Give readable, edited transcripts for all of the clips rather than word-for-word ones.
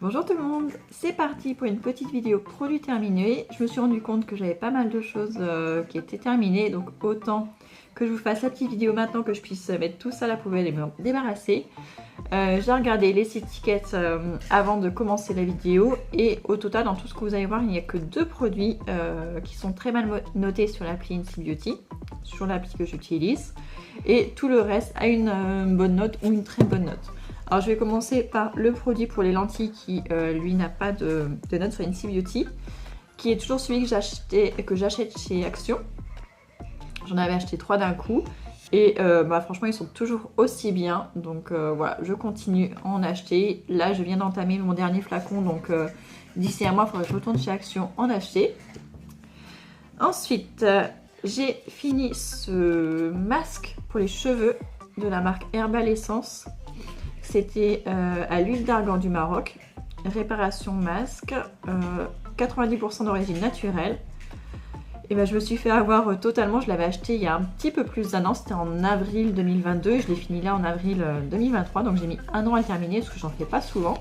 Bonjour tout le monde, c'est parti pour une petite vidéo produit terminé. Je me suis rendu compte que j'avais pas mal de choses qui étaient terminées, donc autant que je vous fasse la petite vidéo maintenant que je puisse mettre tout ça à la poubelle et me débarrasser. J'ai regardé les étiquettes avant de commencer la vidéo et au total dans tout ce que vous allez voir il n'y a que 2 produits qui sont très mal notés sur l'appli Incy Beauty, sur l'appli que j'utilise, et tout le reste a une bonne note ou une très bonne note. Alors je vais commencer par le produit pour les lentilles qui lui n'a pas de note sur Incy Beauty, qui est toujours celui que j'achète chez Action. J'en avais acheté 3 d'un coup et franchement ils sont toujours aussi bien, donc voilà, je continue à en acheter. Là je viens d'entamer mon dernier flacon, donc d'ici un mois il faudra que je retourne chez Action en acheter. Ensuite j'ai fini ce masque pour les cheveux de la marque Herbal Essence. C'était à l'huile d'argan du Maroc, réparation masque, 90% d'origine naturelle. Et ben, je me suis fait avoir totalement, je l'avais acheté il y a un petit peu plus d'un an, c'était en avril 2022 et je l'ai fini là en avril 2023, donc j'ai mis un an à le terminer parce que j'en fais pas souvent.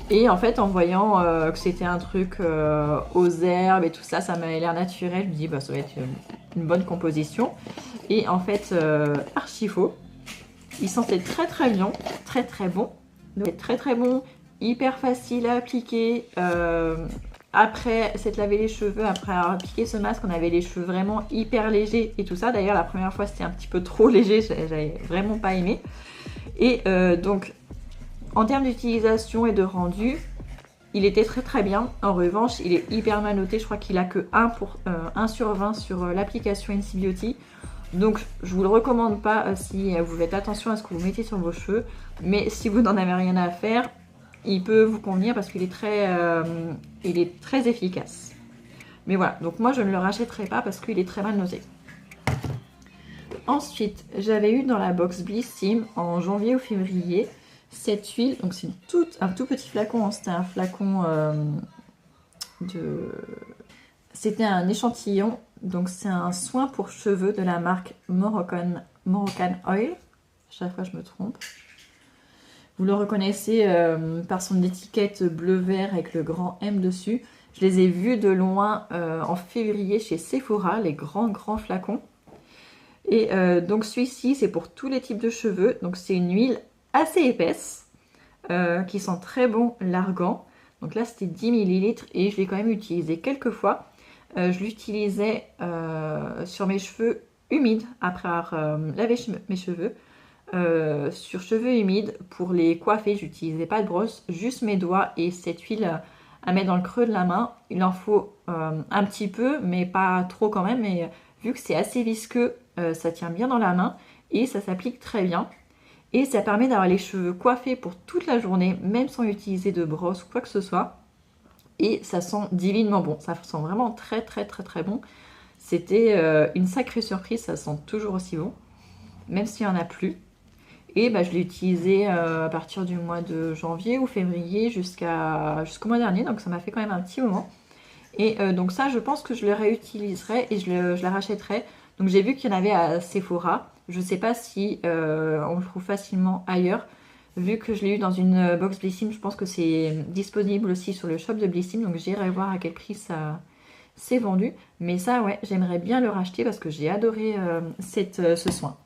Et en fait en voyant que c'était un truc aux herbes et tout ça, ça m'avait l'air naturel, je me dis bah, ça va être une bonne composition. Et en fait archi faux. Il sentait très très bien, très très bon. Donc très très bon, hyper facile à appliquer. Après s'être lavé les cheveux, après avoir appliqué ce masque, on avait les cheveux vraiment hyper légers et tout ça. D'ailleurs la première fois c'était un petit peu trop léger, j'avais vraiment pas aimé. Et donc en termes d'utilisation et de rendu, il était très très bien. En revanche, il est hyper mal noté. Je crois qu'il a que 1 sur 20 sur l'application Incy Beauty. Donc je vous le recommande pas si vous faites attention à ce que vous mettez sur vos cheveux. Mais si vous n'en avez rien à faire, il peut vous convenir parce qu'il est très efficace. Mais voilà, donc moi je ne le rachèterai pas parce qu'il est très mal noté. Ensuite, j'avais eu dans la box Blissim en janvier ou février cette huile. Donc c'est un tout petit flacon, hein. C'était un flacon C'était un échantillon. Donc c'est un soin pour cheveux de la marque Moroccan Oil. Chaque fois je me trompe. Vous le reconnaissez par son étiquette bleu-vert avec le grand M dessus. Je les ai vus de loin en février chez Sephora, les grands flacons. Et donc celui-ci, c'est pour tous les types de cheveux. Donc c'est une huile assez épaisse qui sent très bon l'argan. Donc là, c'était 10 ml et je l'ai quand même utilisé quelques fois. Je l'utilisais sur mes cheveux humides après avoir lavé mes cheveux. Sur cheveux humides, pour les coiffer, j'utilisais pas de brosse, juste mes doigts et cette huile à mettre dans le creux de la main. Il en faut un petit peu, mais pas trop quand même. Mais vu que c'est assez visqueux, ça tient bien dans la main et ça s'applique très bien. Et ça permet d'avoir les cheveux coiffés pour toute la journée, même sans utiliser de brosse ou quoi que ce soit. Et ça sent divinement bon, ça sent vraiment très bon. C'était une sacrée surprise, ça sent toujours aussi bon, même s'il n'y en a plus. Et bah, je l'ai utilisé à partir du mois de janvier ou février jusqu'au mois dernier, donc ça m'a fait quand même un petit moment. Et donc ça, je pense que je le réutiliserai et je la rachèterai. Donc j'ai vu qu'il y en avait à Sephora. Je ne sais pas si on le trouve facilement ailleurs. Vu que je l'ai eu dans une box Blissim, je pense que c'est disponible aussi sur le shop de Blissim. Donc j'irai voir à quel prix ça s'est vendu. Mais ça, ouais, j'aimerais bien le racheter parce que j'ai adoré ce soin.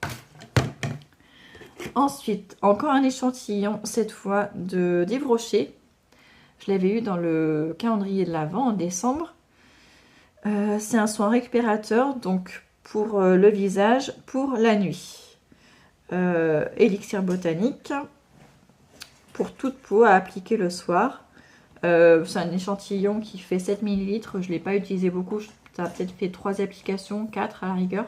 Ensuite, encore un échantillon, cette fois d'Yves Rocher. Je l'avais eu dans le calendrier de l'Avent en décembre. C'est un soin récupérateur, donc pour le visage, pour la nuit. Élixir botanique, pour toute peau à appliquer le soir. C'est un échantillon qui fait 7 ml. Je ne l'ai pas utilisé beaucoup. Ça a peut-être fait 3 applications, 4 à la rigueur.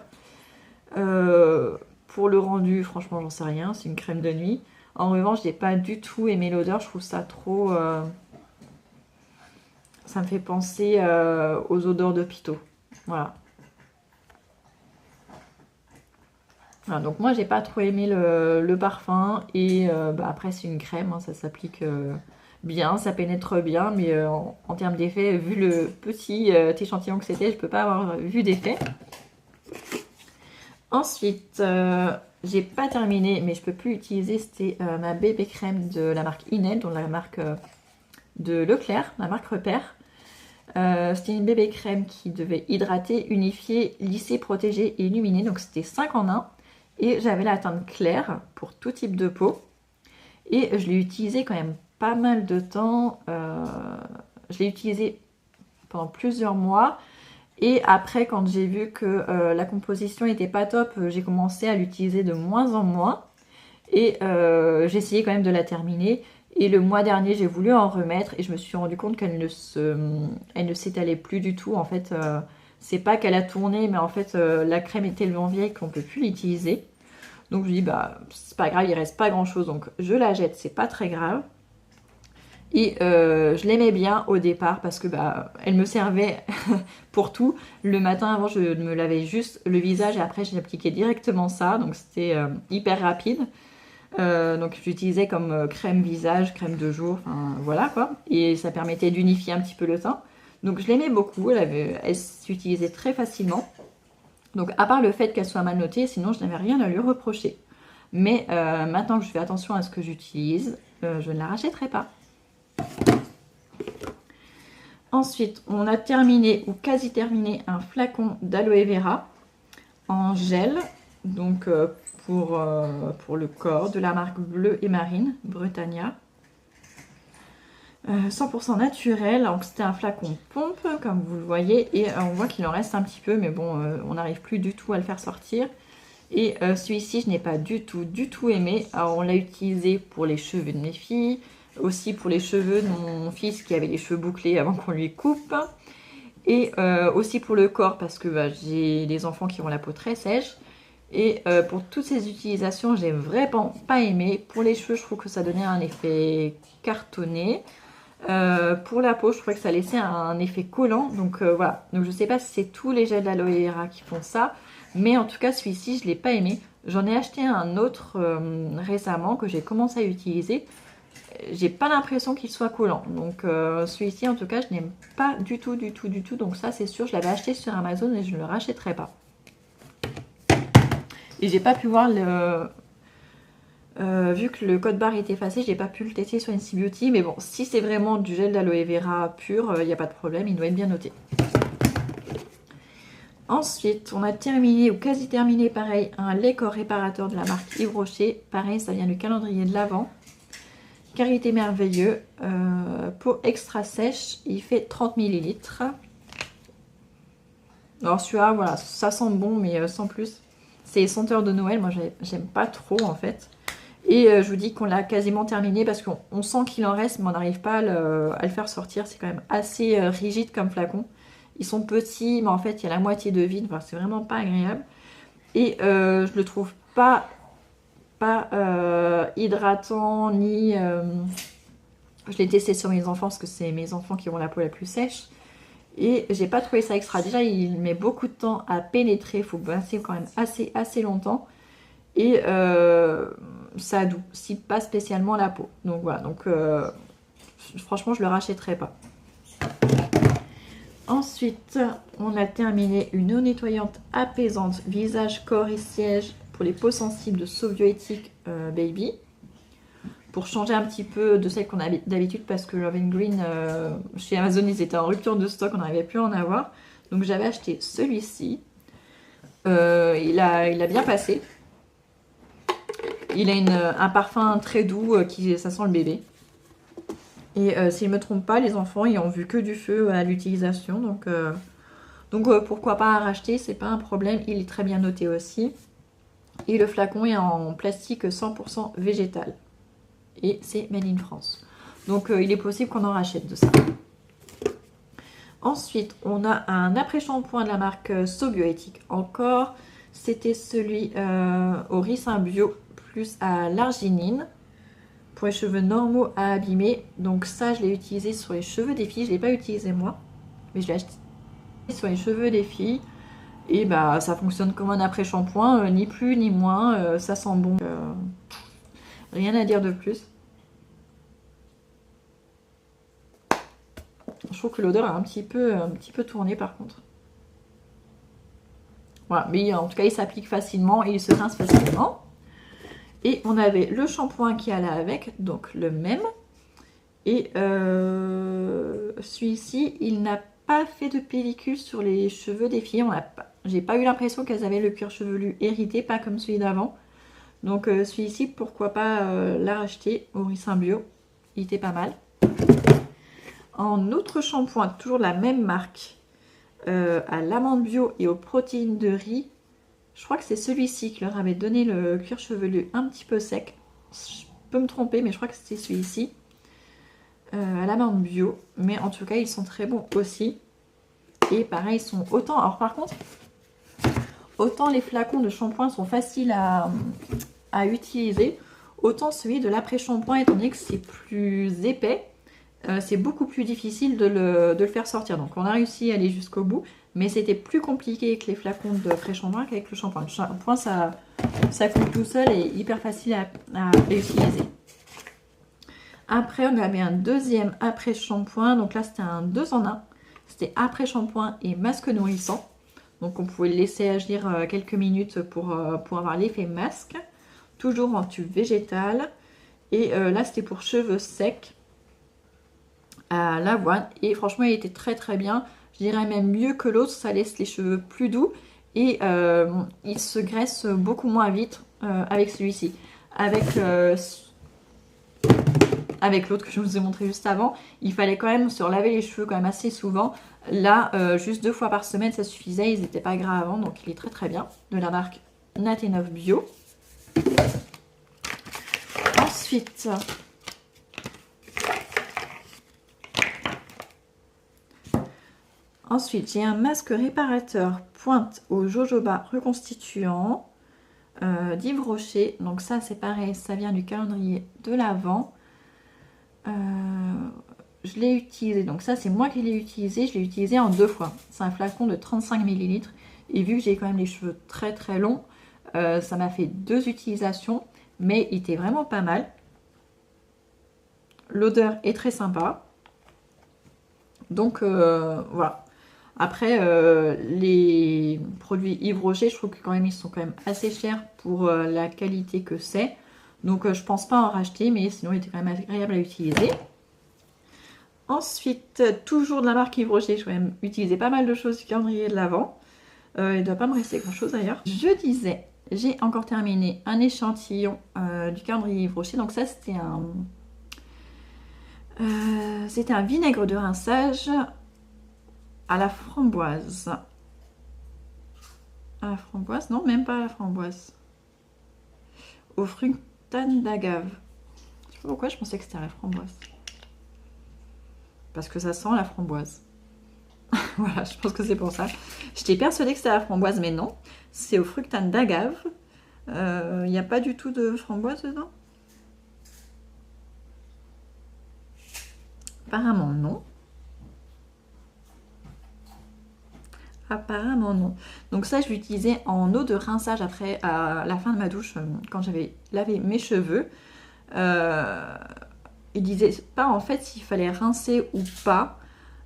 Pour le rendu, franchement, j'en sais rien. C'est une crème de nuit. En revanche, j'ai pas du tout aimé l'odeur. Je trouve ça trop... Ça me fait penser aux odeurs d'hôpitaux. Voilà. Voilà. Donc moi, j'ai pas trop aimé le parfum. Et après, c'est une crème. Hein, ça s'applique bien. Ça pénètre bien. Mais en termes d'effet, vu le petit échantillon que c'était, je peux pas avoir vu d'effet. Ensuite, j'ai pas terminé, mais je peux plus utiliser. C'était ma bébé crème de la marque Inel, dont la marque de Leclerc, la marque Repère. C'était une bébé crème qui devait hydrater, unifier, lisser, protéger et illuminer. Donc c'était 5 en 1. Et j'avais la teinte claire pour tout type de peau. Et je l'ai utilisé quand même pas mal de temps. Je l'ai utilisé pendant plusieurs mois. Et après, quand j'ai vu que la composition n'était pas top, j'ai commencé à l'utiliser de moins en moins. Et j'ai essayé quand même de la terminer. Et le mois dernier, j'ai voulu en remettre et je me suis rendu compte qu'elle ne s'étalait plus du tout. En fait, c'est pas qu'elle a tourné, mais en fait, la crème est tellement vieille qu'on peut plus l'utiliser. Donc je me dis, bah, c'est pas grave, il reste pas grand chose. Donc je la jette, c'est pas très grave. Et je l'aimais bien au départ parce que bah, elle me servait pour tout. Le matin avant, je me lavais juste le visage et après, j'appliquais directement ça. Donc c'était hyper rapide. Donc j'utilisais comme crème visage, crème de jour, enfin voilà quoi. Et ça permettait d'unifier un petit peu le teint. Donc je l'aimais beaucoup, elle s'utilisait très facilement. Donc à part le fait qu'elle soit mal notée, sinon je n'avais rien à lui reprocher. Mais maintenant que je fais attention à ce que j'utilise, je ne la rachèterai pas. Ensuite, on a terminé ou quasi terminé un flacon d'aloe vera en gel. Donc pour le corps, de la marque Bleu et Marine, Britannia. 100% naturel, donc c'était un flacon pompe comme vous le voyez et on voit qu'il en reste un petit peu mais bon on n'arrive plus du tout à le faire sortir. Et celui-ci je n'ai pas du tout aimé. Alors on l'a utilisé pour les cheveux de mes filles, aussi pour les cheveux de mon fils qui avait les cheveux bouclés avant qu'on lui coupe, et aussi pour le corps parce que bah, j'ai des enfants qui ont la peau très sèche. Et pour toutes ces utilisations, j'ai vraiment pas aimé. Pour les cheveux, je trouve que ça donnait un effet cartonné. Pour la peau, je trouvais que ça laissait un effet collant. Donc voilà. Donc je sais pas si c'est tous les gels d'aloe vera qui font ça. Mais en tout cas, celui-ci, je l'ai pas aimé. J'en ai acheté un autre récemment que j'ai commencé à utiliser. J'ai pas l'impression qu'il soit collant. Donc celui-ci, en tout cas, je n'aime pas du tout. Donc ça, c'est sûr, je l'avais acheté sur Amazon et je ne le rachèterai pas. Et j'ai pas pu voir le... vu que le code barre est effacé, j'ai pas pu le tester sur NC Beauty. Mais bon, si c'est vraiment du gel d'aloe vera pur, il n'y a pas de problème, il doit être bien noté. Ensuite, on a terminé, ou quasi terminé, pareil, un lait corps réparateur de la marque Yves Rocher. Pareil, ça vient du calendrier de l'Avent. Qualité merveilleux. Peau extra sèche, il fait 30 ml. Alors celui-là, voilà, ça sent bon, mais sans plus. C'est senteur de Noël, moi j'aime pas trop en fait. Et je vous dis qu'on l'a quasiment terminé parce qu'on sent qu'il en reste mais on n'arrive pas à le faire sortir. C'est quand même assez rigide comme flacon. Ils sont petits mais en fait il y a la moitié de vide. Enfin, c'est vraiment pas agréable. Et je le trouve pas hydratant ni... Je l'ai testé sur mes enfants parce que c'est mes enfants qui ont la peau la plus sèche. Et j'ai pas trouvé ça extra. Déjà, il met beaucoup de temps à pénétrer. Il faut passer quand même assez longtemps. Et ça adoucit pas spécialement la peau. Donc voilà. Donc franchement, je le rachèterai pas. Ensuite, on a terminé une eau nettoyante apaisante visage, corps et siège pour les peaux sensibles de So Bioéthique Baby. Pour changer un petit peu de celle qu'on a d'habitude parce que Love & Green, chez Amazon, ils étaient en rupture de stock, on n'arrivait plus à en avoir. Donc j'avais acheté celui-ci. Il a bien passé. Il a un parfum très doux, ça sent le bébé. Et si je ne me trompe pas, les enfants, ils ont vu que du feu à l'utilisation. Donc pourquoi pas racheter, c'est pas un problème. Il est très bien noté aussi. Et le flacon est en plastique 100% végétal. Et c'est made in France. Donc il est possible qu'on en rachète de ça. Ensuite, on a un après-shampoing de la marque So Bioéthique encore. C'était celui au ricin bio plus à l'arginine pour les cheveux normaux à abîmer. Donc ça, je l'ai utilisé sur les cheveux des filles. Je ne l'ai pas utilisé moi, mais je l'ai acheté sur les cheveux des filles. Et bah ça fonctionne comme un après-shampoing, ni plus ni moins. Ça sent bon. Rien à dire de plus. Je trouve que l'odeur a un petit peu tourné par contre. Voilà, mais en tout cas il s'applique facilement et il se rince facilement. Et on avait le shampoing qui allait avec, donc le même. Et celui-ci, il n'a pas fait de pellicule sur les cheveux des filles. J'ai pas eu l'impression qu'elles avaient le cuir chevelu hérité, pas comme celui d'avant. Donc celui-ci, pourquoi pas la racheter au Ricin Bio. Il était pas mal. En autre shampoing, toujours de la même marque, à l'amande bio et aux protéines de riz. Je crois que c'est celui-ci qui leur avait donné le cuir chevelu un petit peu sec. Je peux me tromper, mais je crois que c'était celui-ci. À l'amande bio. Mais en tout cas, ils sont très bons aussi. Et pareil, ils sont autant... Alors par contre, autant les flacons de shampoing sont faciles à utiliser, autant celui de l'après-shampoing, étant donné que c'est plus épais, c'est beaucoup plus difficile de le faire sortir. Donc on a réussi à aller jusqu'au bout, mais c'était plus compliqué avec les flacons de pré-shampoing qu'avec le shampoing. Le shampoing, ça coule tout seul et hyper facile à utiliser. Après, on avait un deuxième après-shampoing. Donc là, c'était un 2 en 1. C'était après-shampoing et masque nourrissant. Donc on pouvait le laisser agir quelques minutes pour avoir l'effet masque. Toujours en tube végétal. Et là, c'était pour cheveux secs à l'avoine. Et franchement, il était très très bien. Je dirais même mieux que l'autre. Ça laisse les cheveux plus doux. Et il se graisse beaucoup moins vite avec celui-ci. Avec l'autre que je vous ai montré juste avant, il fallait quand même se laver les cheveux quand même assez souvent. Là, juste 2 fois par semaine, ça suffisait. Ils n'étaient pas gras avant, donc il est très très bien. De la marque Natenov Bio. Ensuite, j'ai un masque réparateur pointe au jojoba reconstituant d'Yves Rocher. Donc ça, c'est pareil, ça vient du calendrier de l'Avent. Je l'ai utilisé, donc ça c'est moi qui l'ai utilisé, je l'ai utilisé en 2 fois. C'est un flacon de 35 ml et vu que j'ai quand même les cheveux très très longs, ça m'a fait 2 utilisations, mais il était vraiment pas mal. L'odeur est très sympa. Donc voilà. Après les produits Yves Rocher, je trouve que quand même ils sont quand même assez chers pour la qualité que c'est. Donc je pense pas en racheter, mais sinon il était quand même agréable à utiliser. Ensuite, toujours de la marque Yves Rocher, je vais même utiliser pas mal de choses du calendrier de l'Avent. Il ne doit pas me rester grand chose d'ailleurs. Je disais, j'ai encore terminé un échantillon du calendrier Yves Rocher. Donc ça, c'était un vinaigre de rinçage à la framboise. À la framboise? Non, même pas à la framboise. Au fructane d'agave. Je sais pas pourquoi je pensais que c'était à la framboise. Parce que ça sent la framboise. Voilà, je pense que c'est pour ça. J'étais persuadée que c'était à la framboise, mais non. C'est au fructane d'agave. Il n'y a pas du tout de framboise dedans? Apparemment non. Apparemment non. Donc ça, je l'utilisais en eau de rinçage après, à la fin de ma douche, quand j'avais lavé mes cheveux. Il disait pas en fait s'il fallait rincer ou pas.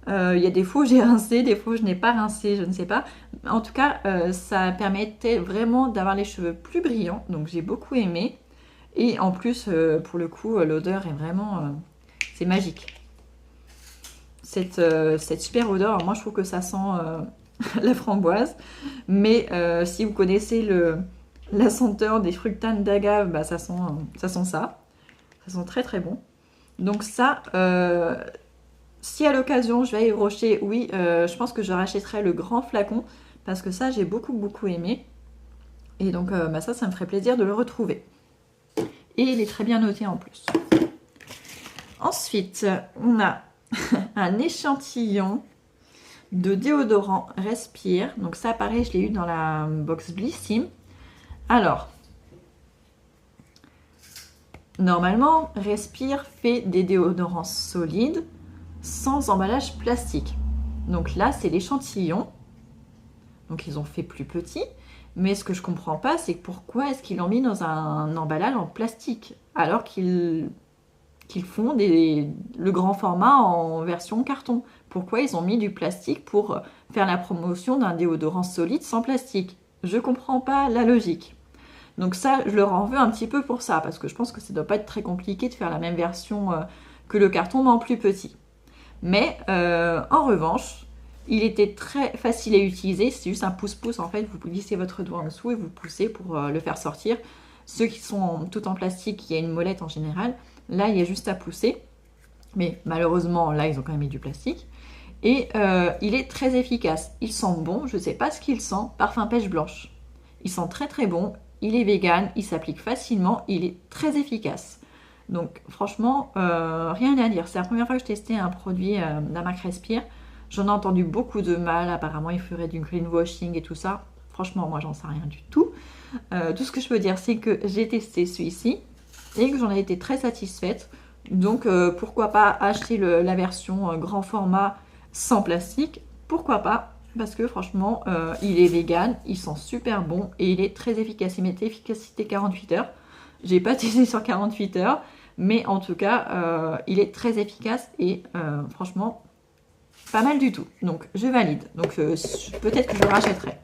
Il y a des fois où j'ai rincé, des fois où je n'ai pas rincé, je ne sais pas. En tout cas, ça permettait vraiment d'avoir les cheveux plus brillants. Donc j'ai beaucoup aimé. Et en plus, pour le coup, l'odeur est vraiment... c'est magique. Cette super odeur, alors moi je trouve que ça sent la framboise. Mais si vous connaissez la senteur des fructanes d'agave, bah, ça sent ça. Ça sent très très bon. Donc ça, si à l'occasion je vais à Yves Rocher, oui, je pense que je rachèterai le grand flacon parce que ça j'ai beaucoup aimé. Et donc bah ça me ferait plaisir de le retrouver. Et il est très bien noté en plus. Ensuite, on a un échantillon de déodorant Respire. Donc ça pareil, je l'ai eu dans la box Blissim. Alors, normalement, Respire fait des déodorants solides sans emballage plastique. Donc là, c'est l'échantillon. Donc ils ont fait plus petit. Mais ce que je comprends pas, c'est pourquoi est-ce qu'ils l'ont mis dans un emballage en plastique alors qu'ils font le grand format en version carton. Pourquoi ils ont mis du plastique pour faire la promotion d'un déodorant solide sans plastique? Je comprends pas la logique. Donc ça, je leur en veux un petit peu pour ça, parce que je pense que ça doit pas être très compliqué de faire la même version que le carton mais en plus petit. Mais en revanche, il était très facile à utiliser. C'est juste un pouce-pouce en fait. Vous glissez votre doigt en dessous et vous poussez pour le faire sortir. Ceux qui sont tout en plastique, il y a une molette en général. Là, il y a juste à pousser. Mais malheureusement, là, ils ont quand même mis du plastique. Et il est très efficace. Il sent bon, je ne sais pas ce qu'il sent. Parfum pêche blanche. Il sent très très bon. Il est vegan, il s'applique facilement. Il est très efficace. Donc franchement, rien à dire. C'est la première fois que je testais un produit de la marque Respire. J'en ai entendu beaucoup de mal. Apparemment, il ferait du greenwashing et tout ça. Franchement, moi, j'en sais rien du tout. Tout ce que je peux dire, c'est que j'ai testé celui-ci et que j'en ai été très satisfaite. Donc, pourquoi pas acheter la version grand format sans plastique? Pourquoi pas? Parce que franchement, il est vegan, il sent super bon et il est très efficace. Il met efficacité 48 heures. J'ai pas testé sur 48 heures, mais en tout cas, il est très efficace et franchement, pas mal du tout. Donc, je valide. Donc, peut-être que je le rachèterai.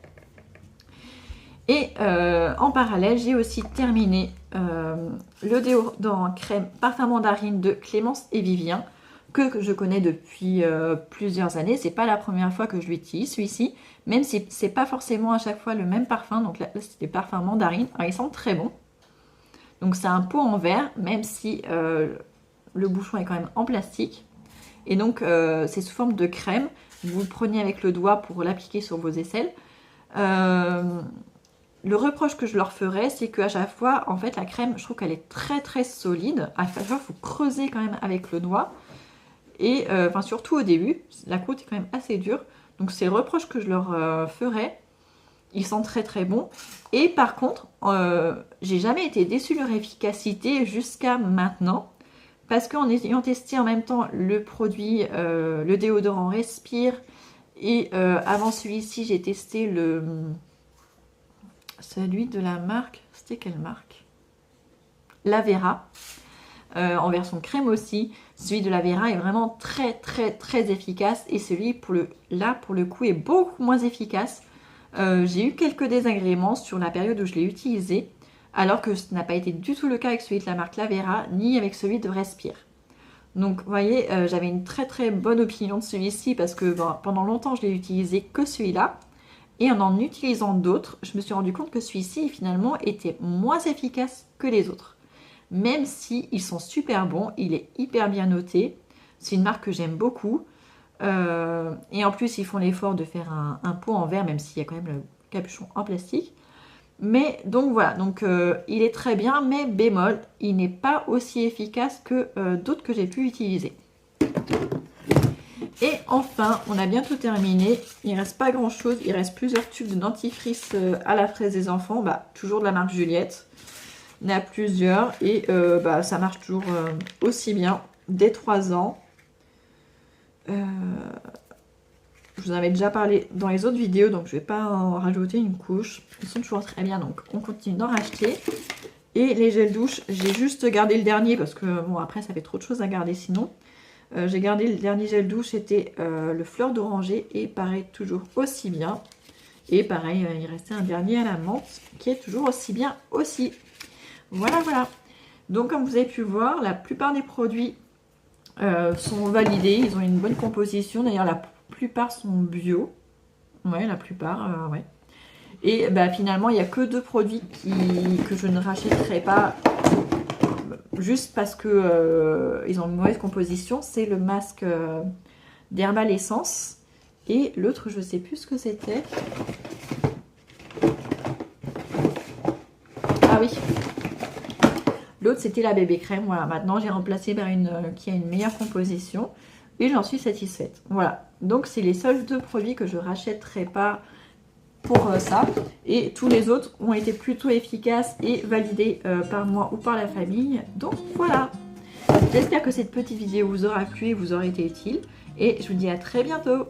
Et en parallèle, j'ai aussi terminé le déodorant crème parfum mandarine de Clémence et Vivien, que je connais depuis plusieurs années. C'est pas la première fois que je l'utilise, celui-ci, même si c'est pas forcément à chaque fois le même parfum. Donc là c'est des parfums mandarines. Alors, ils sont très bons. Donc c'est un pot en verre, même si le bouchon est quand même en plastique. Et donc c'est sous forme de crème. Vous le prenez avec le doigt pour l'appliquer sur vos aisselles. Le reproche que je leur ferais, c'est qu'à chaque fois, en fait, la crème, je trouve qu'elle est très très solide. À chaque fois, il faut creuser quand même avec le doigt. Et enfin, surtout au début, la croûte est quand même assez dure. Donc, c'est le reproche que je leur ferais. Ils sont très très bons. Et par contre, j'ai jamais été déçue de leur efficacité jusqu'à maintenant. Parce qu'en ayant testé en même temps le produit, le déodorant Respire, et avant celui-ci, j'ai testé celui de la marque, c'était quelle marque? La Vera, en version crème aussi. Celui de la Vera est vraiment très très très efficace et celui pour le coup est beaucoup moins efficace. J'ai eu quelques désagréments sur la période où je l'ai utilisé, alors que ce n'a pas été du tout le cas avec celui de la marque La Vera, ni avec celui de Respire. Donc vous voyez, j'avais une très très bonne opinion de celui-ci parce que pendant longtemps je l'ai utilisé que celui-là. Et en utilisant d'autres, je me suis rendu compte que celui-ci finalement était moins efficace que les autres. Même si ils sont super bons, il est hyper bien noté. C'est une marque que j'aime beaucoup. Et en plus, ils font l'effort de faire un pot en verre, même s'il y a quand même le capuchon en plastique. Mais donc voilà, donc il est très bien, mais bémol, il n'est pas aussi efficace que d'autres que j'ai pu utiliser. Et enfin, on a bientôt terminé. Il ne reste pas grand chose. Il reste plusieurs tubes de dentifrice à la fraise des enfants. Toujours de la marque Juliette. Il y en a plusieurs. Et ça marche toujours aussi bien dès 3 ans. Je vous en avais déjà parlé dans les autres vidéos. Donc je ne vais pas en rajouter une couche. Ils sont toujours très bien. Donc on continue d'en racheter. Et les gels douche, j'ai juste gardé le dernier. Parce que bon, après ça fait trop de choses à garder sinon. J'ai gardé le dernier gel douche, c'était le fleur d'oranger et pareil, toujours aussi bien. Et pareil, il restait un dernier à la menthe qui est toujours aussi bien aussi. Voilà, voilà. Donc comme vous avez pu voir, la plupart des produits sont validés. Ils ont une bonne composition. D'ailleurs, la plupart sont bio. Ouais, la plupart, ouais. Et finalement, il n'y a que 2 produits que je ne rachèterai pas. Juste parce que ils ont une mauvaise composition, c'est le masque d'Herbal Essence et l'autre je sais plus ce que c'était. Ah oui, l'autre c'était la bébé crème. Voilà, maintenant j'ai remplacé par une qui a une meilleure composition et j'en suis satisfaite. Voilà, donc c'est les seuls 2 produits que je rachèterai pas pour ça, et tous les autres ont été plutôt efficaces et validés par moi ou par la famille. Donc voilà, j'espère que cette petite vidéo vous aura plu et vous aura été utile et je vous dis à très bientôt.